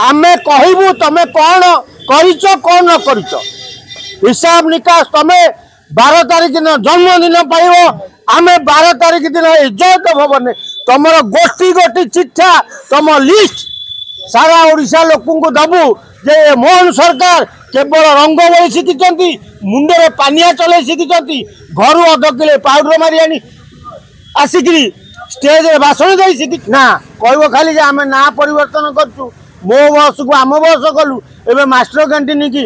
आमे कहबू तमे कौन करिच कौन न करिच हिसाब निकास तमे 12 तारीख दिन जन्मदिन पाइब आमे 12 तारीख दिन इज्जत भवन तुमर गोष्ठी गोष्ठी चिट्ठा तुम लिस्ट सारा ओडिशा लोक दबू जे मोहन सरकार केवल रंग बड़ी शिखी मुंडे पानिया चल शिखी घर अध किले पाउडर मारी आनी आसिक स्टेज भाषण दे शिखी ना कह खाली आम ना परिवर्तन करूँ मो बस को आम बस कलु ए मास्टर कैंटीन की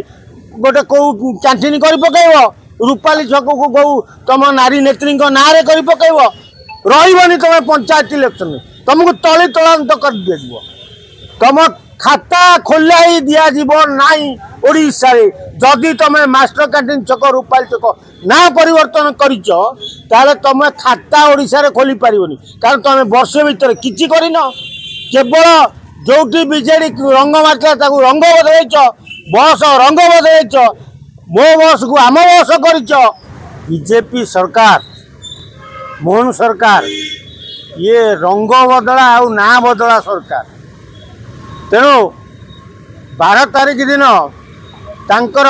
गोटे कौ कैंटीन कर पकड़ रूपाली छक को कौ तुम नारी नेत्री ना कर पकड़ रही तुम पंचायत इलेक्शन में तुमको तली तलांत कर दिया तुम खाता खोला ही दिया नाई ओडिशा रे जदि तुम मास्टर कैंटीन छक रूपाली छक ना परिवर्तन करिच ताले तुम खाता ओडिशा रे खोली पारिबनी कारण तुम वर्ष भीतर किछि करिन केवल जोटी बीजेडी रंग मारता रंग बदल बस रंग बदल मो बस को आम बस कर बीजेपी सरकार मोहन सरकार ये रंग बदला आ ना बदला सरकार तेणु 12 तारीख दिन तांकर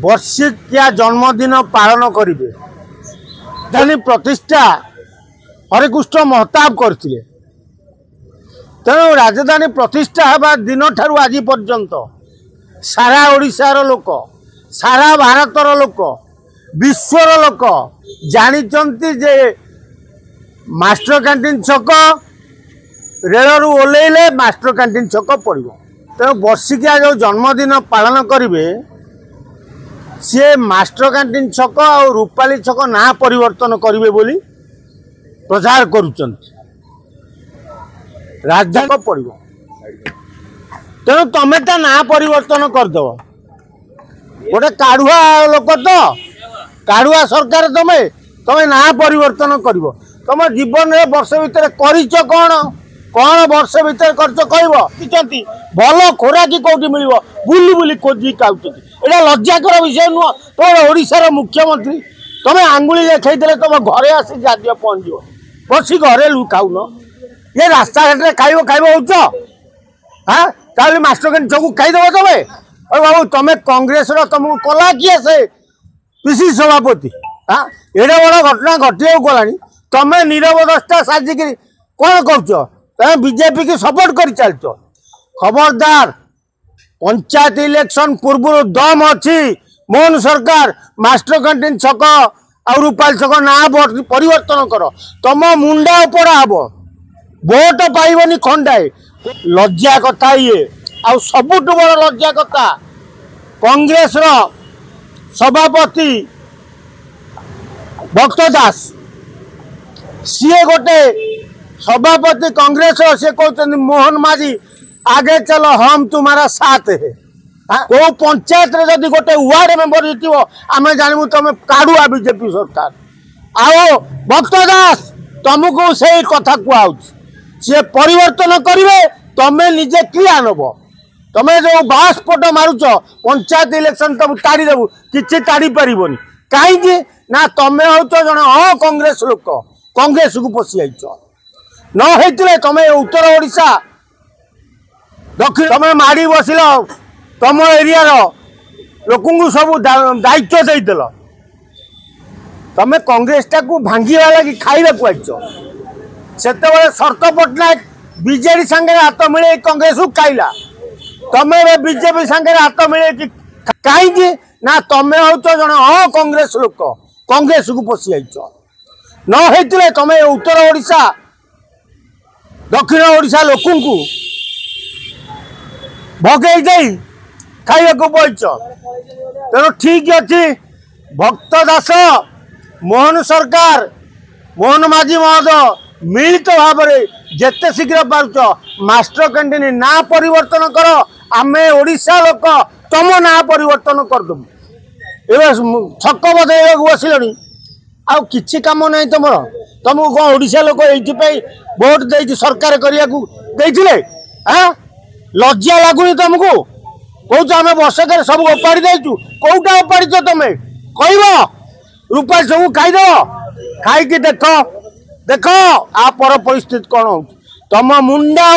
वर्षिकिया जन्मदिन पालन करेंगे राजधानी प्रतिष्ठा हरिकृष्ण महताब करते तेणु राजधानी प्रतिष्ठा हवा दिन ठारू आज पर्यंत सारा ओडिशार लोक सारा भारतर लोक विश्वर लोक जानिचंती जे मास्टर कैंटीन छक रेलू ओल्ले मास्टर कैंटीन छक पड़ो तेणु वर्षिकिया जो जन्मदिन पालन करेंगे सी मास्टर कैंटीन छक और रूपाली छक ना परिवर्तन करेंगे बोली प्रचार करुचंती राजधानी पड़ो तेणु तुम तो ना परिवर्तन करदेव गोटे काढ़ुआ लोक तो काढ़ुआ सरकार तुम्हें तुम्हें ना परिवर्तन कर तुम जीवन में वर्ष भितर करिच कौन कौन वर्ष भितर कर भल खोराकी कौटी मिल बुली बुली खोजी खाऊ यहाँ लज्जाकर विषय नुह तुम ओडिशार मुख्यमंत्री तुम्हें आंगुली देखते तुम घरे आसी जातीय पहुँच बस घरे लु खाऊन ये रास्ता घाटे खाइब खाइब हो हाँ ताली मास्टर कैंटीन सबको खाईदेव तुम्हें और बाबू तुम्हें कांग्रेस तुमको कला किए से पीसी सभापति हाँ एडे बड़ घटना घटे गला तुम्हें नीरव दस्ता साजिक कौन कर बीजेपी की सपोर्ट कर चलच खबरदार पंचायत इलेक्शन पूर्व दम अच्छी मोहन सरकार मास्टर कैंटीन छक और रूपाली छक ना परिवर्तन कर तुम मुंडा उपड़ा हम भोट पाइबनी खंडाए लज्जा कथा ये आ सबुठ बड़ लज्जा कथा कांग्रेस सभापति भक्त दास सी गोटे सभापति कांग्रेस सी कहते मोहन माझी आगे चलो हम तुम्हारा साथ है को पंचायत रे जदि गोटे वार्ड मेंबर जीत आम जानू तुम काढ़ुआ बीजेपी सरकार आओ भक्त दास तुमको से कथा कहु सी परिवर्तन करेंगे तमें निजे कि आनब तमें जो बास्फोट मारुच पंचायत इलेक्शन तुम ताड़ीदेबू कि ताड़ी पारबनी कहीं ना तुम्हें हूँ जन कांग्रेस लोक कांग्रेस को पशि जाइच न होते तुम्हें उत्तर ओडिशा दक्षिण तुम्हें माड़ी बसिल तुम एरिया लोक सब दायित्व देदेल तुम्हें कांग्रेस टाक भांगा लगी खाइबा आइच से शरत पट्टनायक बीजेडी सांगे हाथ मिले कांग्रेस को खाइला तुम्हें बीजेपी सांगे हाथ मिले कि कहीं ना तुम्हें हूँ जन कांग्रेस लोक कांग्रेस को पशि जाइच न होते तुम्हें उत्तर ओडिशा दक्षिण ओडिशा लोक भगई दे खाइबा बैच तेणु ठीक अच्छे भक्त दास मोहन सरकार मोहन माझी महोदय मिलित भाव में जिते शीघ्र पार्च मास्टर कैंटीन ना परिवर्तन कर आमे ओडिशा लोक तुम ना परिवर्तन करदेबू ए छक बदल बसिल आ कि कम ना तुम तुमको कौन ओडिशा लोक ये भोट दे सरकार करने को हाँ लज्जा लगुनि तुमको कौच आम वर्षक सब ओपाड़ी देचु कौटा ओपाड़ी तुम्हें कह रूपा सब खाईदेव खाई देख देख आ पर परिस्थिति कौन हो तुम मुंडा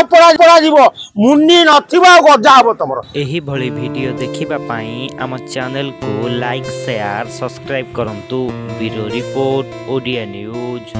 मुंडी नथिबा गजा हम तुम एही भली वीडियो देखिबा पाई आम चैनल को लाइक शेयर सब्सक्राइब करंतु ब्यूरो रिपोर्ट ओडिया न्यूज।